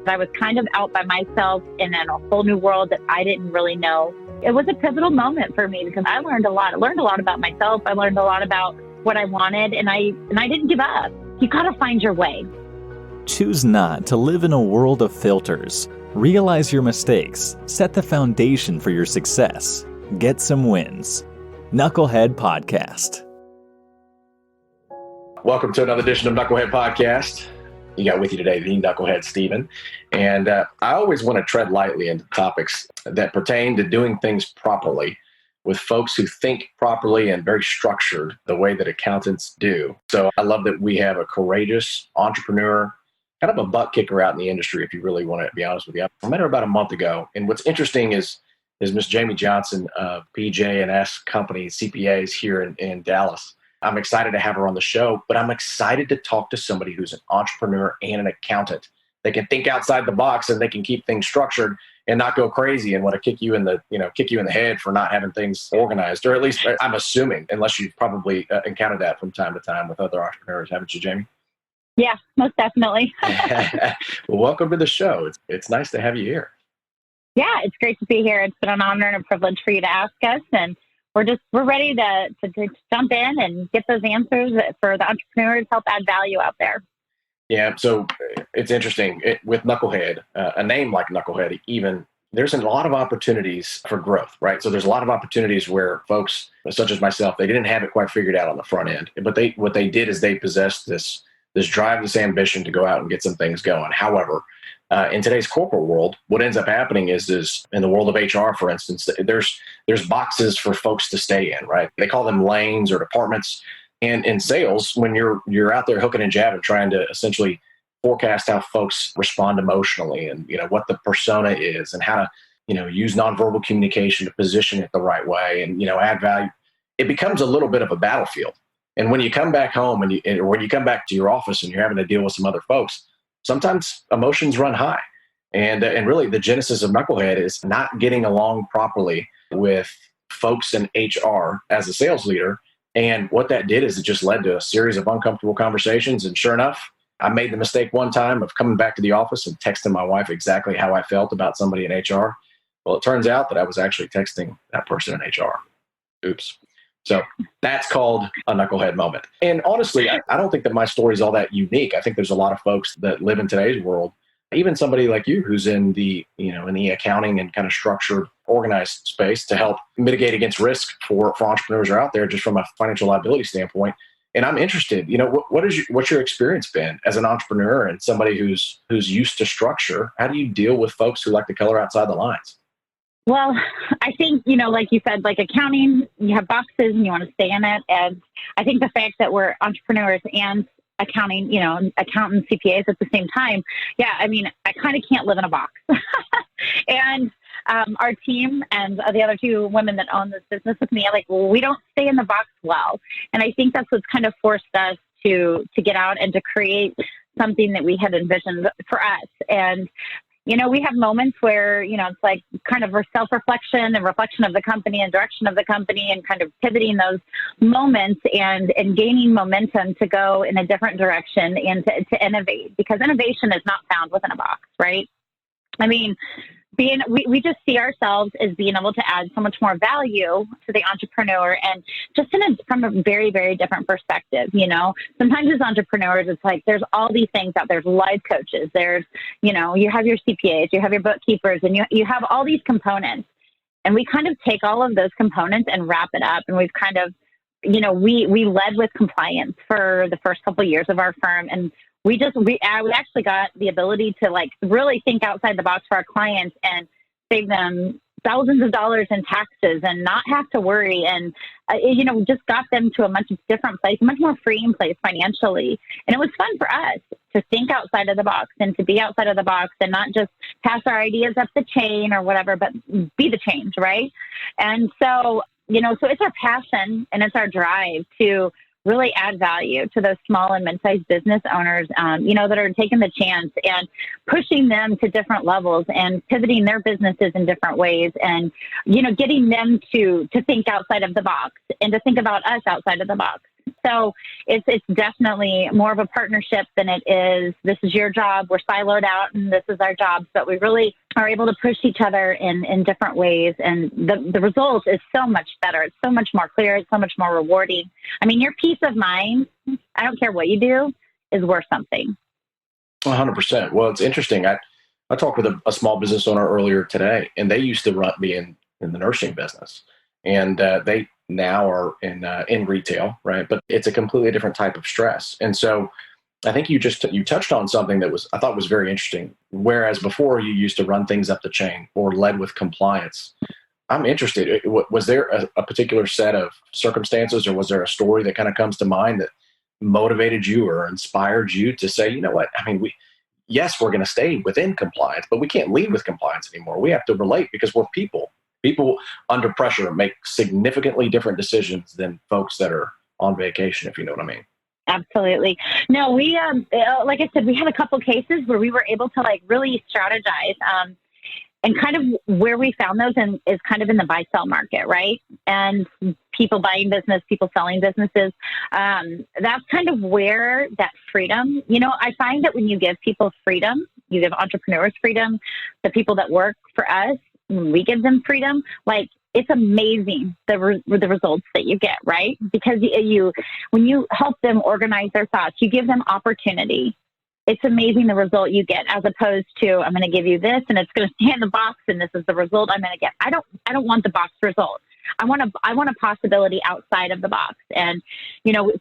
I was kind of out by myself in a whole new world that I didn't really know. It was a pivotal moment for me because I learned a lot. I learned a lot about myself. I learned a lot about what I wanted, and I didn't give up. You got to find your way. Choose not to live in a world of filters. Realize your mistakes. Set the foundation for your success. Get some wins. Knucklehead Podcast. Welcome to another edition of Knucklehead Podcast. You got with you today the Knucklehead Steven. And I always want to tread lightly into topics that pertain to doing things properly with folks who think properly and very structured the way that accountants do. So I love that we have a courageous entrepreneur, kind of a butt kicker out in the industry, if you really want to be honest with you. I met her about a month ago. And what's interesting is Miss Jami Johnson of PJ&S Company, CPAs here in Dallas. I'm excited to have her on the show, but I'm excited to talk to somebody who's an entrepreneur and an accountant. They can think outside the box and they can keep things structured and not go crazy and want to kick you in the head for not having things organized, or at least I'm assuming, unless you've probably encountered that from time to time with other entrepreneurs, haven't you, Jami? Yeah, most definitely. Well, welcome to the show. It's nice to have you here. Yeah, it's great to be here. It's been an honor and a privilege for you to ask us, and we're ready to jump in and get those answers for the entrepreneurs, help add value out there. Yeah, so it's interesting with Knucklehead, a name like Knucklehead, even there's a lot of opportunities for growth, right? So there's a lot of opportunities where folks, such as myself, they didn't have it quite figured out on the front end, but what they did is they possessed this drive, this ambition to go out and get some things going. However, in today's corporate world, what ends up happening is in the world of HR, for instance, there's boxes for folks to stay in, right? They call them lanes or departments. And in sales, when you're out there hooking and jabbing, trying to essentially forecast how folks respond emotionally and what the persona is and how to use nonverbal communication to position it the right way and add value, it becomes a little bit of a battlefield. And when you come back home or when you come back to your office and you're having to deal with some other folks, sometimes emotions run high. And really the genesis of Knucklehead is not getting along properly with folks in HR as a sales leader. And what that did is it just led to a series of uncomfortable conversations. And sure enough, I made the mistake one time of coming back to the office and texting my wife exactly how I felt about somebody in HR. Well, it turns out that I was actually texting that person in HR. Oops. So that's called a Knucklehead moment. And honestly, I don't think that my story is all that unique. I think there's a lot of folks that live in today's world, even somebody like you who's in the accounting and kind of structured, organized space to help mitigate against risk for entrepreneurs who are out there just from a financial liability standpoint. And I'm interested, what's your experience been as an entrepreneur and somebody who's used to structure? How do you deal with folks who like to color outside the lines? Well, I think, like you said, like accounting, you have boxes and you want to stay in it. And I think the fact that we're entrepreneurs and accounting, accountants, CPAs at the same time. Yeah, I mean, I kind of can't live in a box. And our team and the other two women that own this business with me, we don't stay in the box well. And I think that's what's kind of forced us to get out and to create something that we had envisioned for us. And we have moments where, it's like kind of self-reflection and reflection of the company and direction of the company and kind of pivoting those moments and gaining momentum to go in a different direction and to innovate, because innovation is not found within a box, right? I mean, we just see ourselves as being able to add so much more value to the entrepreneur, and just from a very, very different perspective. Sometimes as entrepreneurs, it's like there's all these things out there. There's life coaches. There's, you have your CPAs, you have your bookkeepers, and you have all these components. And we kind of take all of those components and wrap it up. And we've kind of, we led with compliance for the first couple of years of our firm, and we actually got the ability to really think outside the box for our clients and save them thousands of dollars in taxes and not have to worry, and just got them to a much different place, a much more freeing place financially. And it was fun for us to think outside of the box and to be outside of the box and not just pass our ideas up the chain or whatever, but be the change, right? And so so it's our passion and it's our drive to really add value to those small and mid-sized business owners, that are taking the chance and pushing them to different levels and pivoting their businesses in different ways, and, getting them to think outside of the box and to think about us outside of the box. So it's definitely more of a partnership than it is, this is your job, we're siloed out, and this is our job. But we really are able to push each other in different ways. And the result is so much better. It's so much more clear. It's so much more rewarding. I mean, your peace of mind, I don't care what you do, is worth something. 100%. Well, it's interesting. I talked with a small business owner earlier today, and they used to be in the nursing business. And they now are in retail, right? But it's a completely different type of stress. And so I think you touched on something that I thought was very interesting. Whereas before you used to run things up the chain or led with compliance. I'm interested. Was there a particular set of circumstances, or was there a story that kind of comes to mind that motivated you or inspired you to say, you know what? I mean, yes, we're going to stay within compliance, but we can't lead with compliance anymore. We have to relate because we're people. People under pressure make significantly different decisions than folks that are on vacation, if you know what I mean. Absolutely. No, we, like I said, we had a couple cases where we were able to really strategize, and kind of where we found those is kind of in the buy-sell market, right? And people buying business, people selling businesses. That's kind of where that freedom, I find that when you give people freedom, you give entrepreneurs freedom, the people that work for us, when we give them freedom, it's amazing the results that you get, right? Because when you help them organize their thoughts, you give them opportunity. It's amazing the result you get, as opposed to, I'm going to give you this and it's going to stay in the box and this is the result I'm going to get. I don't want the box result. I want a possibility outside of the box. And,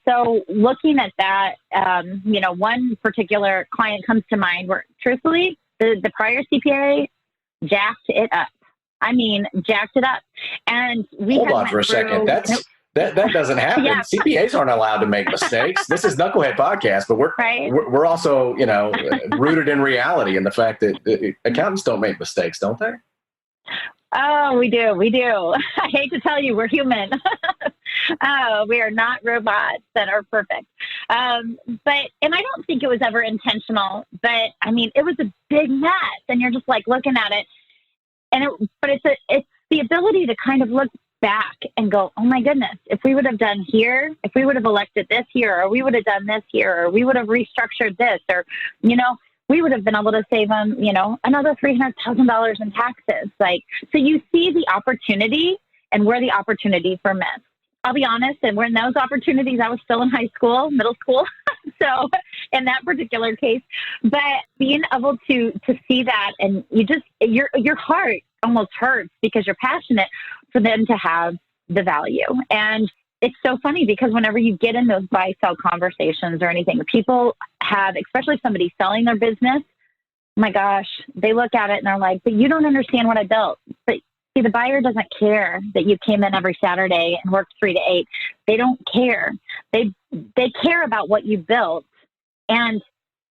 so looking at that, one particular client comes to mind where truthfully, the prior CPA jacked it up. I mean, jacked it up. And we hold on for a second. That doesn't happen. Yeah. CPAs aren't allowed to make mistakes. This is Knucklehead Podcast, but we're also, rooted in reality and the fact that accountants don't make mistakes, don't they? Oh, we do. I hate to tell you, we're human. We are not robots that are perfect. And I don't think it was ever intentional, but I mean, it was a big mess, and you're just looking at it. But it's the ability to kind of look back and go, oh my goodness, if we would have done here, if we would have elected this here, or we would have done this here, or we would have restructured this, or, we would have been able to save them, another $300,000 in taxes. So you see the opportunity and where the opportunities were missed. I'll be honest, and when those opportunities, I was still in high school, middle school. So in that particular case, but being able to see that, and your heart almost hurts because you're passionate for them to have the value. And it's so funny because whenever you get in those buy-sell conversations or anything, people have, especially somebody selling their business, oh my gosh, they look at it and they're like, but you don't understand what I built. But see, the buyer doesn't care that you came in every Saturday and worked 3 to 8. They don't care. They care about what you built. And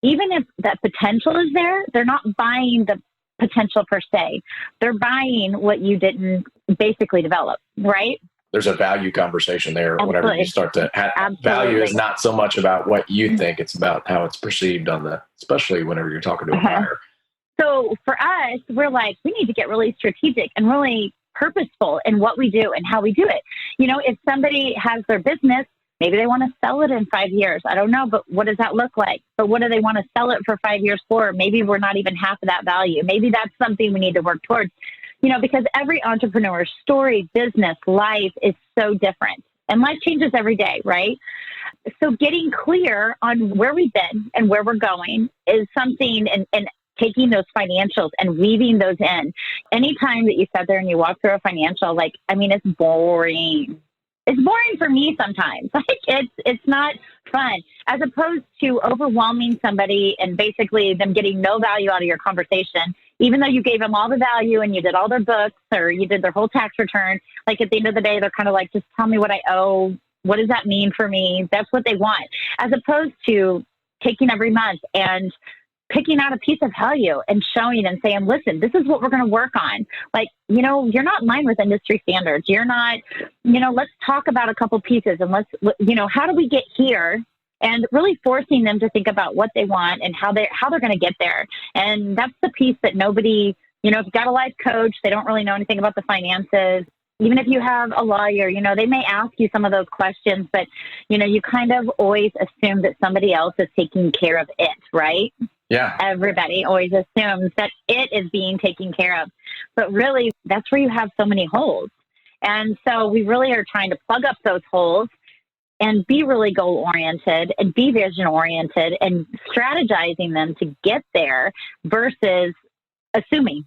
even if that potential is there, they're not buying the potential per se. They're buying what you didn't basically develop, right? There's a value conversation there. Absolutely. Whenever you start to have value is not so much about what you think, it's about how it's perceived especially whenever you're talking to a buyer. So for us, we're we need to get really strategic and really purposeful in what we do and how we do it. If somebody has their business, maybe they want to sell it in 5 years. I don't know, but what does that look like? But what do they want to sell it for 5 years for? Maybe we're not even half of that value. Maybe that's something we need to work towards, because every entrepreneur's story, business, life is so different. And life changes every day, right? So getting clear on where we've been and where we're going is something, and taking those financials and weaving those in. Anytime that you sit there and you walk through a financial, it's boring. It's boring for me sometimes. It's not fun, as opposed to overwhelming somebody and basically them getting no value out of your conversation, even though you gave them all the value and you did all their books or you did their whole tax return. At the end of the day, they're kind of just tell me what I owe. What does that mean for me? That's what they want, as opposed to taking every month and picking out a piece of value and showing and saying, listen, this is what we're going to work on. You're not in line with industry standards. You're not, let's talk about a couple pieces and how do we get here? And really forcing them to think about what they want and how they're going to get there. And that's the piece that nobody, if you've got a life coach, they don't really know anything about the finances. Even if you have a lawyer, they may ask you some of those questions, but, you kind of always assume that somebody else is taking care of it, right? Yeah. Everybody always assumes that it is being taken care of. But really, that's where you have so many holes. And so we really are trying to plug up those holes and be really goal-oriented and be vision-oriented and strategizing them to get there versus assuming.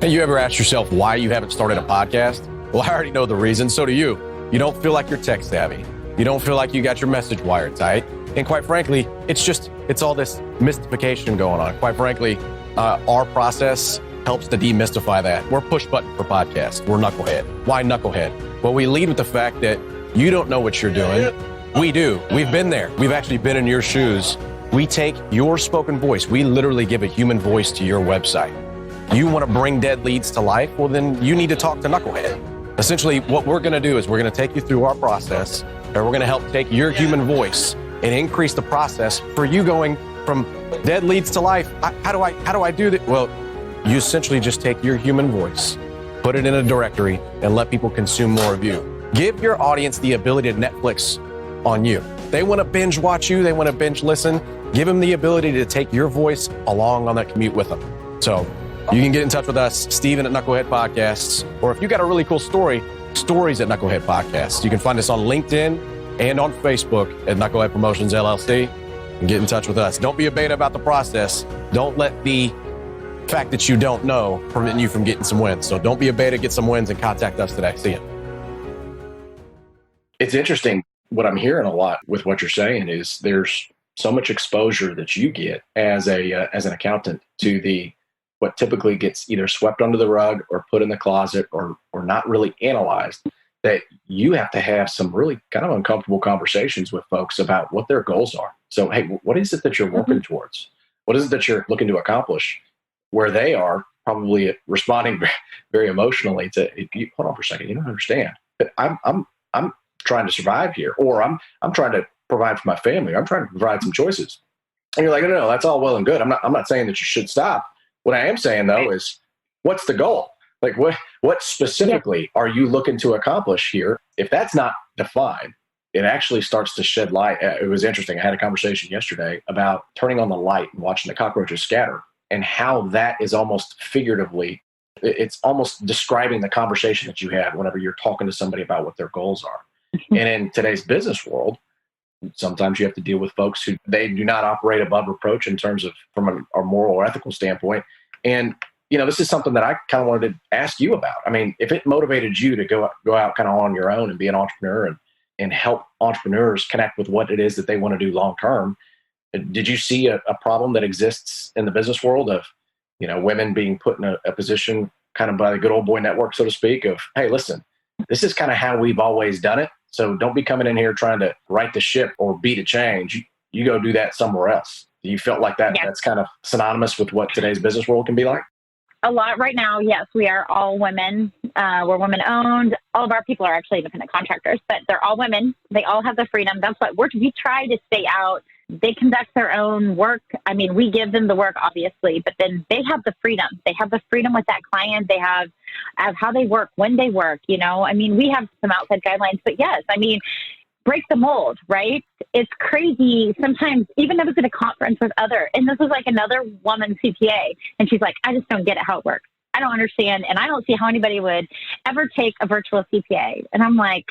Have you ever asked yourself why you haven't started a podcast? Well, I already know the reason. So do you. You don't feel like you're tech savvy. You don't feel like you got your message wired tight. And quite frankly, it's all this mystification going on. Quite frankly, our process helps to demystify that. We're push button for podcasts. We're Knucklehead. Why Knucklehead? Well, we lead with the fact that you don't know what you're doing. We do. We've been there. We've actually been in your shoes. We take your spoken voice. We literally give a human voice to your website. You want to bring dead leads to life? Well, then you need to talk to Knucklehead. Essentially, what we're going to do is we're going to take you through our process, and we're going to help take your human voice and increase the process for you going from dead leads to life. How do I do that? Well, you essentially just take your human voice, put it in a directory, and let people consume more of you. Give your audience the ability to Netflix on you. They want to binge watch you. They want to binge listen. Give them the ability to take your voice along on that commute with them. So you can get in touch with us, Steven at Knucklehead Podcasts, or if you got a really cool story, stories at Knucklehead Podcasts. You can find us on LinkedIn and on Facebook at Knucklehead Promotions LLC, and get in touch with us. Don't be a beta about the process. Don't let the fact that you don't know prevent you from getting some wins. So don't be a beta, get some wins, and contact us today. See you. It's interesting. What I'm hearing a lot with what you're saying is there's so much exposure that you get as an accountant to what typically gets either swept under the rug or put in the closet or not really analyzed, that you have to have some really kind of uncomfortable conversations with folks about what their goals are. So, hey, what is it that you're working towards? What is it that you're looking to accomplish? Where they are probably responding very emotionally to, hold on for a second, you don't understand. But I'm trying to survive here, or I'm trying to provide for my family. I'm trying to provide some choices. And you're like, no, that's all well and good. I'm not saying that you should stop. What I am saying though is, what's the goal? Like what specifically are you looking to accomplish here? If that's not defined, it actually starts to shed light. It was interesting. I had a conversation yesterday about turning on the light and watching the cockroaches scatter, and how that is almost figuratively, it's almost describing the conversation that you had whenever you're talking to somebody about what their goals are. And in today's business world, sometimes you have to deal with folks who they do not operate above reproach in terms of from a moral or ethical standpoint. And, this is something that I kind of wanted to ask you about. I mean, if it motivated you to go out kind of on your own and be an entrepreneur and help entrepreneurs connect with what it is that they want to do long term, did you see a problem that exists in the business world of, women being put in a position kind of by the good old boy network, so to speak, of, hey, listen, this is kind of how we've always done it. So don't be coming in here trying to right the ship or beat a change. You go do that somewhere else. Do you feel like that? Yeah. That's kind of synonymous with what today's business world can be like? A lot right now, yes, we are all women. We're women owned. All of our people are actually independent contractors, but they're all women. They all have the freedom. That's what we try to stay out. They conduct their own work. I mean, we give them the work, obviously, but then they have the freedom. They have the freedom with that client. They have how they work, when they work, I mean, we have some outside guidelines, but yes, I mean, break the mold, right? It's crazy. Sometimes, even I was at a conference with and this was like another woman CPA, and she's like, I just don't get it, how it works. I don't understand. And I don't see how anybody would ever take a virtual CPA. And I'm like,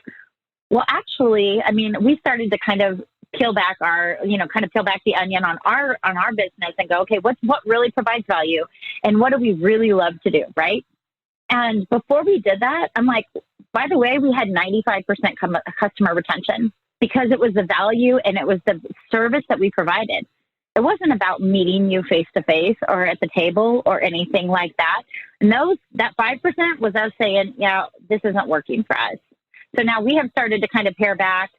well, actually, I mean, we started to kind of peel back the onion on our business and go, okay, what really provides value and what do we really love to do, right? And before we did that, I'm like, by the way, we had 95% customer retention because it was the value and it was the service that we provided. It wasn't about meeting you face to face or at the table or anything like that. And that 5% was us saying, yeah, this isn't working for us. So now we have started to kind of pare back.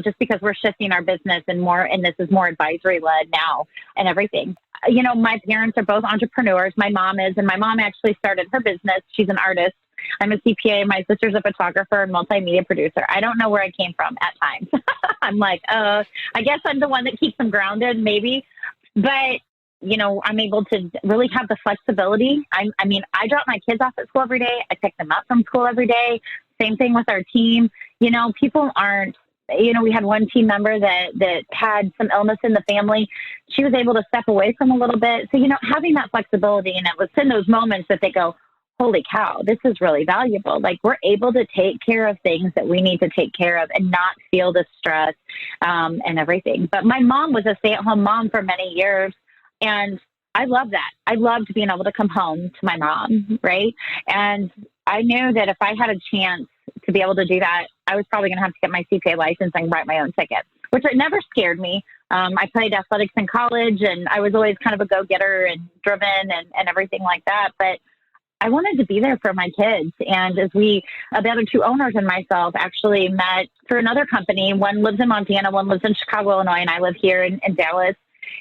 Just because we're shifting our business and this is more advisory led now and everything. My parents are both entrepreneurs. My mom is, and my mom actually started her business. She's an artist. I'm a CPA. My sister's a photographer and multimedia producer. I don't know where I came from at times. I'm like, I guess I'm the one that keeps them grounded, maybe. But I'm able to really have the flexibility. I drop my kids off at school every day. I pick them up from school every day. Same thing with our team. People aren't, we had one team member that had some illness in the family. She was able to step away from a little bit. So, having that flexibility, and it was in those moments that they go, holy cow, this is really valuable. Like, we're able to take care of things that we need to take care of and not feel the stress and everything. But my mom was a stay-at-home mom for many years. And I love that. I loved being able to come home to my mom, right? And I knew that if I had a chance to be able to do that, I was probably going to have to get my CPA license and write my own ticket, which it never scared me. I played athletics in college, and I was always kind of a go-getter and driven and everything like that. But I wanted to be there for my kids. And as the other two owners and myself actually met through another company, one lives in Montana, one lives in Chicago, Illinois, and I live here in Dallas.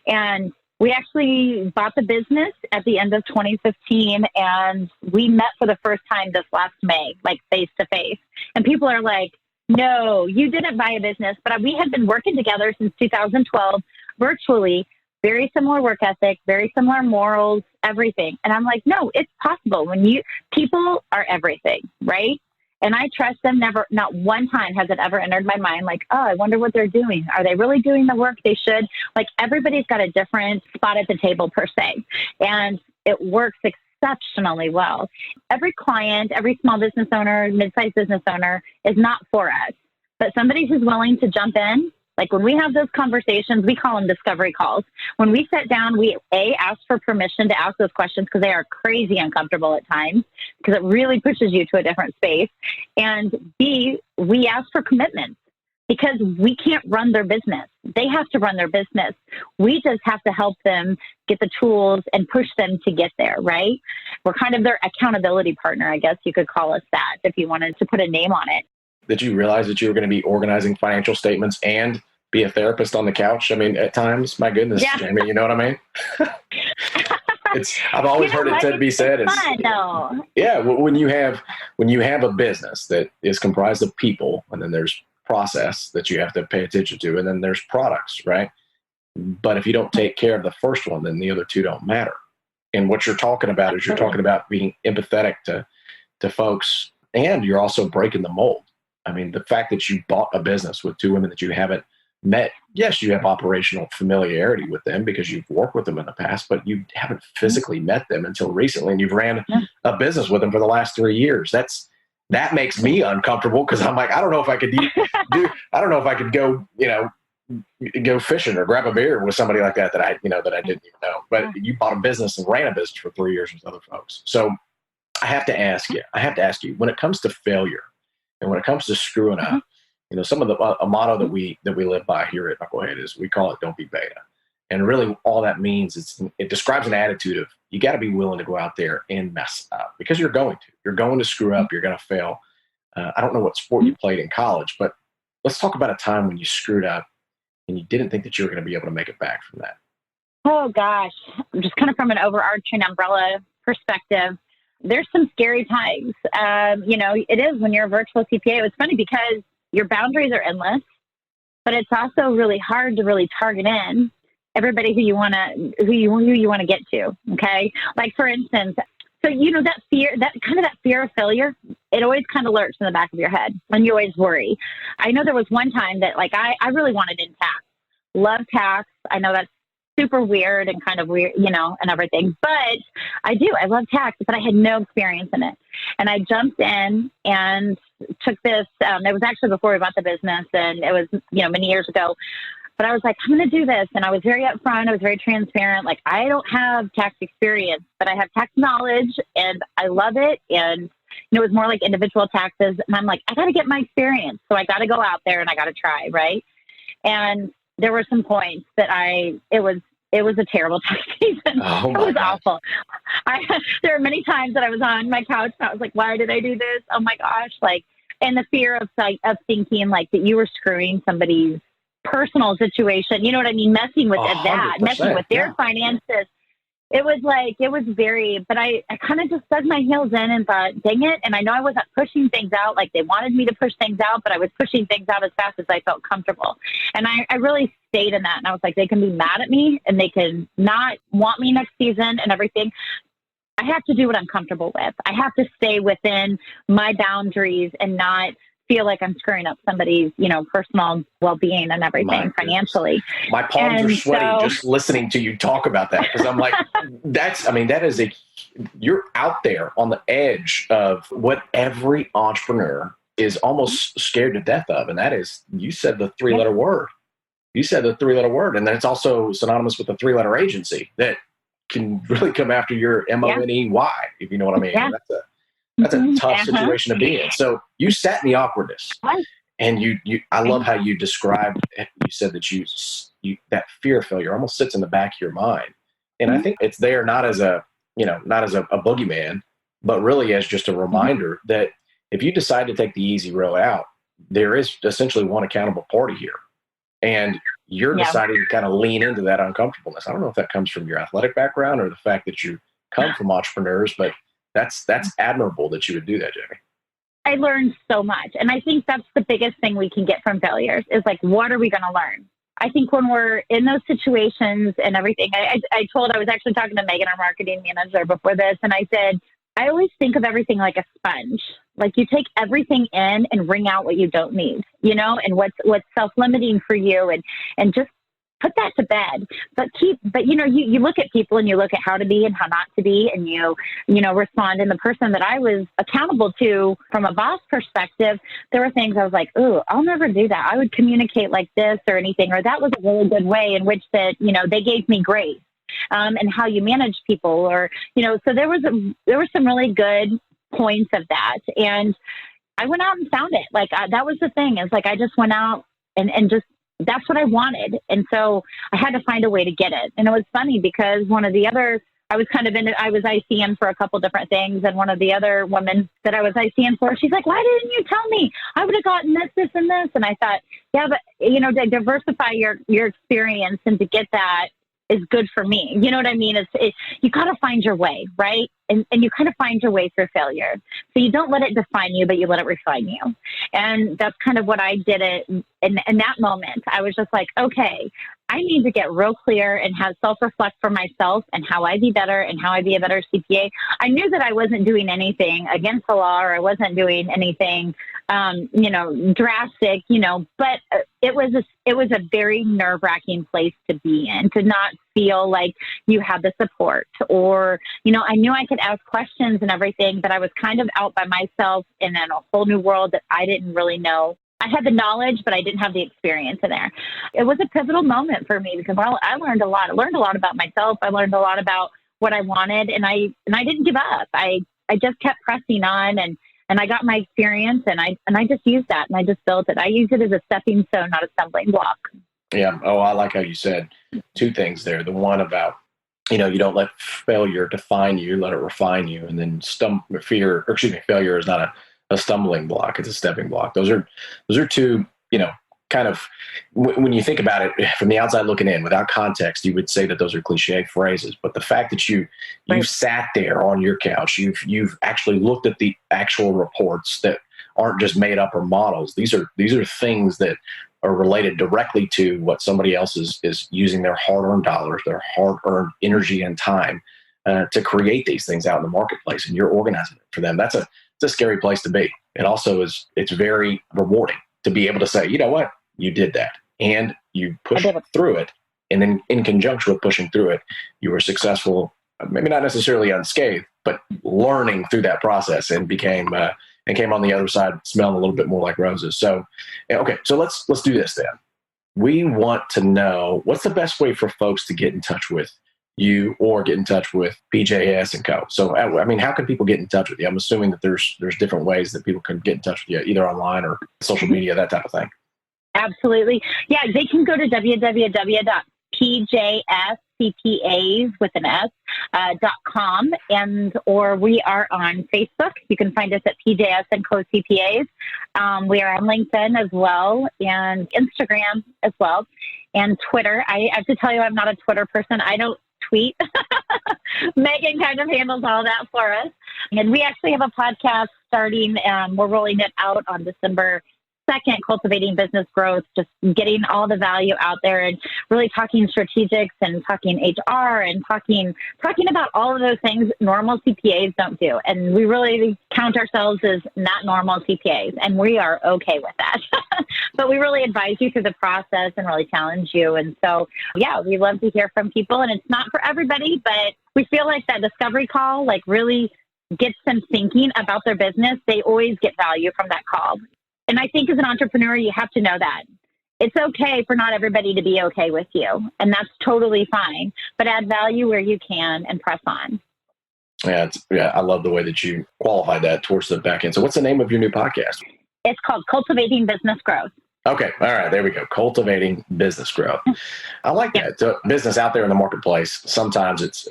And we actually bought the business at the end of 2015, and we met for the first time this last May, like face to face. And people are like, no, you didn't buy a business, but we had been working together since 2012, virtually, very similar work ethic, very similar morals, everything. And I'm like, no, it's possible. People are everything, right? And I trust them. Not one time has it ever entered my mind like, oh, I wonder what they're doing. Are they really doing the work they should? Like, everybody's got a different spot at the table per se. And it works exceptionally well. Every client, every small business owner, mid-sized business owner is not for us. But somebody who's willing to jump in, like when we have those conversations, we call them discovery calls. When we sit down, we ask for permission to ask those questions because they are crazy uncomfortable at times because it really pushes you to a different space. And B, we ask for commitments because we can't run their business. They have to run their business. We just have to help them get the tools and push them to get there, right? We're kind of their accountability partner, I guess you could call us that if you wanted to put a name on it. Did you realize that you were going to be organizing financial statements and be a therapist on the couch? I mean, at times, my goodness, yeah. Jami, you know what I mean? I've always heard it to be said. Yeah, when you have a business that is comprised of people, and then there's process that you have to pay attention to, and then there's products, right? But if you don't take care of the first one, then the other two don't matter. And what you're talking about is you're talking about being empathetic to folks, and you're also breaking the mold. I mean, the fact that you bought a business with two women that you haven't met, yes, you have operational familiarity with them because you've worked with them in the past, but you haven't physically met them until recently, and you've ran a business with them for the last 3 years. That makes me uncomfortable because I'm like, I don't know if I could I don't know if I could go, go fishing or grab a beer with somebody like that I didn't even know. But you bought a business and ran a business for 3 years with other folks. So I have to ask you, when it comes to failure and when it comes to screwing up, some of a motto that we live by here at Knucklehead is we call it "Don't be beta," and really all that means it describes an attitude of you got to be willing to go out there and mess up because you're going to screw up, you're going to fail. I don't know what sport you played in college, but let's talk about a time when you screwed up and you didn't think that you were going to be able to make it back from that. Oh gosh, just kind of from an overarching umbrella perspective. There's some scary times. It is when you're a virtual CPA. It's funny because your boundaries are endless, but it's also really hard to really target in everybody who you want to get to. Okay. Like for instance, so, that fear of failure, it always kind of lurks in the back of your head and you always worry. I know there was one time that I really wanted in tax, love tax. I know that's super weird and kind of weird, and everything, but I love tax, but I had no experience in it. And I jumped in and took this, it was actually before we bought the business and it was, many years ago, but I was like, I'm going to do this. And I was very upfront. I was very transparent. Like, I don't have tax experience, but I have tax knowledge and I love it. And, it was more like individual taxes. And I'm like, I got to get my experience. So I got to go out there and I got to try. Right. And there were some points that it was a terrible tax season. Oh it was awful. There were many times that I was on my couch and I was like, why did I do this? Oh my gosh. And the fear of thinking that you were screwing somebody's personal situation. You know what I mean? Messing with messing with their finances. It was very, but I kind of just dug my heels in and thought, dang it. And I know I wasn't pushing things out like they wanted me to push things out, but I was pushing things out as fast as I felt comfortable. And I really stayed in that. And I was like, they can be mad at me and they can not want me next season and everything. I have to do what I'm comfortable with. I have to stay within my boundaries and not feel like I'm screwing up somebody's, personal well-being and everything financially. My palms are sweaty just listening to you talk about that, because I'm like, you're out there on the edge of what every entrepreneur is almost scared to death of. And that is, you said the three-letter word. And then it's also synonymous with the three-letter agency that can really come after your MONEY, if you know what I mean. Yeah. That's a tough situation to be in. So you sat in the awkwardness, and I love how you described it. You said that you that fear of failure almost sits in the back of your mind. And I think it's there not as a boogeyman, but really as just a reminder that if you decide to take the easy road out, there is essentially one accountable party here. And you're deciding to kind of lean into that uncomfortableness. I don't know if that comes from your athletic background or the fact that you come from entrepreneurs, but that's admirable that you would do that, Jami. I learned so much. And I think that's the biggest thing we can get from failures is like, what are we going to learn? I think when we're in those situations and everything, I was actually talking to Megan, our marketing manager, before this, and I said, I always think of everything like a sponge. Like you take everything in and wring out what you don't need, and what's self-limiting for you, and just put that to bed. But you look at people and you look at how to be and how not to be, and you respond. And the person that I was accountable to from a boss perspective, there were things I was like, "Ooh, I'll never do that. I would communicate like this or anything," or that was a really good way in which that, they gave me grace. And how you manage people, or, so there were some really good points of that. And I went out and found it. Like, that was the thing, is like, I just went out and just, that's what I wanted. And so I had to find a way to get it. And it was funny because one of the other, I was ICN for a couple different things. And one of the other women that I was ICN for, she's like, why didn't you tell me? I would have gotten this, and this. And I thought, yeah, but to diversify your experience and to get that is good for me. You know what I mean? You got to find your way, right? And you kind of find your way through failure. So you don't let it define you, but you let it refine you. And that's kind of what I did in that moment. I was just like, okay, I need to get real clear and have self-reflect for myself and how I be better and how I be a better CPA. I knew that I wasn't doing anything against the law, or I wasn't doing anything, drastic, but it was a very nerve-wracking place to be in, to not feel like you had the support, or, I knew I could ask questions and everything, but I was kind of out by myself and in a whole new world that I didn't really know. I had the knowledge, but I didn't have the experience in there. It was a pivotal moment for me because I learned a lot. I learned a lot about myself. I learned a lot about what I wanted, and I didn't give up. I just kept pressing on, and I got my experience, and I just used that, and I just built it. I used it as a stepping stone, not a stumbling block. Yeah. Oh, I like how you said two things there. The one about, you don't let failure define you, let it refine you. And then failure is not a stumbling block. It's a stepping block. Those are two, kind of, when you think about it from the outside looking in without context, you would say that those are cliche phrases, but the fact that you sat there on your couch, you've actually looked at the actual reports that aren't just made up or models. These are things that are related directly to what somebody else is using their hard-earned dollars, their hard-earned energy and time to create these things out in the marketplace, and you're organizing it for them. It's a scary place to be. It also it's very rewarding to be able to say, you know what, you did that, and you pushed through it, and then in conjunction with pushing through it, you were successful, maybe not necessarily unscathed, but learning through that process, and came on the other side smelling a little bit more like roses. So, okay, so let's do this then. We want to know, what's the best way for folks to get in touch with you or get in touch with PJS & Co. So, how can people get in touch with you? I'm assuming that there's different ways that people can get in touch with you, either online or social media, that type of thing. Absolutely. Yeah, they can go to www.pjscpas with an S, .com, or we are on Facebook. You can find us at PJS & Co. CPAs. We are on LinkedIn as well, and Instagram as well, and Twitter. I have to tell you, I'm not a Twitter person. I don't tweet. Megan kind of handles all that for us. And we actually have a podcast starting. We're rolling it out on December second, cultivating business growth, just getting all the value out there and really talking strategics and talking HR and talking about all of those things normal CPAs don't do. And we really count ourselves as not normal CPAs, and we are okay with that. But we really advise you through the process and really challenge you. And so, yeah, we love to hear from people. And it's not for everybody, but we feel like that discovery call, like, really gets them thinking about their business. They always get value from that call. And I think as an entrepreneur, you have to know that. It's okay for not everybody to be okay with you, and that's totally fine. But add value where you can and press on. Yeah, I love the way that you qualified that towards the back end. So what's the name of your new podcast? It's called Cultivating Business Growth. Okay. All right. There we go. Cultivating business growth. I like that. So business out there in the marketplace, sometimes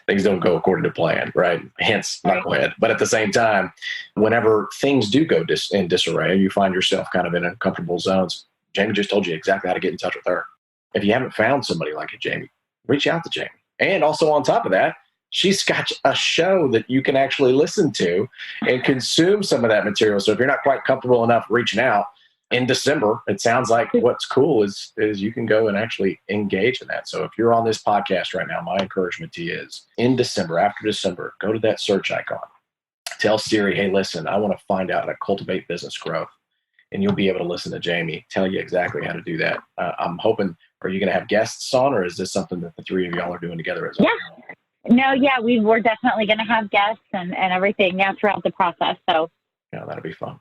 things don't go according to plan, right? Hence Knucklehead. But at the same time, whenever things do go in disarray, you find yourself kind of in uncomfortable zones. Jami just told you exactly how to get in touch with her. If you haven't found somebody like Jami, reach out to Jami. And also on top of that, she's got a show that you can actually listen to and consume some of that material. So if you're not quite comfortable enough reaching out, in December, it sounds like what's cool is you can go and actually engage in that. So if you're on this podcast right now, my encouragement to you is in December, after December, go to that search icon. Tell Siri, hey, listen, I want to find out how to cultivate business growth. And you'll be able to listen to Jami tell you exactly how to do that. I'm hoping, are you going to have guests on, or is this something that the three of y'all are doing together as well? Yeah. No, yeah, we're definitely going to have guests and everything throughout the process. So yeah, that'll be fun.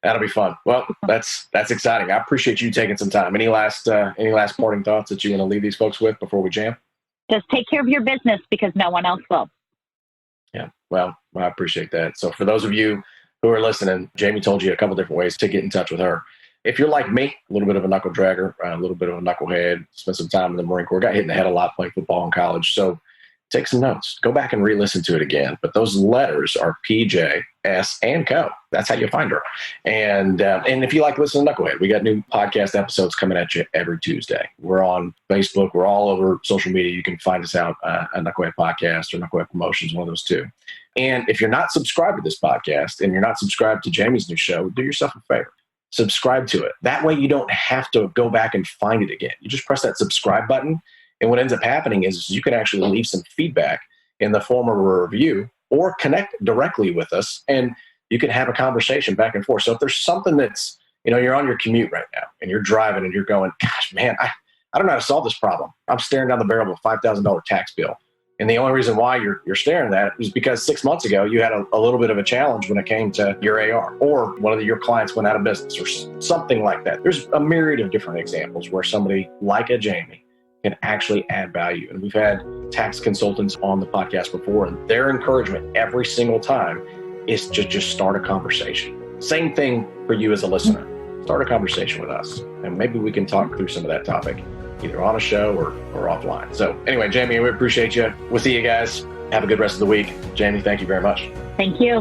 That'll be fun. Well, that's exciting. I appreciate you taking some time. Any last parting thoughts that you want to leave these folks with before we jam? Just take care of your business because no one else will. Yeah. Well, I appreciate that. So for those of you who are listening, Jami told you a couple different ways to get in touch with her. If you're like me, a little bit of a knuckle dragger, a little bit of a knucklehead, spent some time in the Marine Corps, got hit in the head a lot playing football in college. So take some notes. Go back and re-listen to it again. But those letters are PJ, S, and Co. That's how you find her. And if you like listening to Knucklehead, we got new podcast episodes coming at you every Tuesday. We're on Facebook. We're all over social media. You can find us out at Knucklehead Podcast or Knucklehead Promotions, one of those two. And if you're not subscribed to this podcast and you're not subscribed to Jami's new show, do yourself a favor. Subscribe to it. That way you don't have to go back and find it again. You just press that subscribe button. And what ends up happening is you can actually leave some feedback in the form of a review or connect directly with us, and you can have a conversation back and forth. So if there's something that's, you're on your commute right now and you're driving and you're going, gosh, man, I don't know how to solve this problem. I'm staring down the barrel of a $5,000 tax bill. And the only reason why you're staring at that is because 6 months ago, you had a little bit of a challenge when it came to your AR, or one of your clients went out of business or something like that. There's a myriad of different examples where somebody like a Jami can actually add value. And we've had tax consultants on the podcast before, and their encouragement every single time is to just start a conversation. Same thing for you as a listener. Start a conversation with us, and maybe we can talk through some of that topic, either on a show or offline. So anyway, Jami, we appreciate you. We'll see you guys. Have a good rest of the week. Jami, thank you very much. Thank you.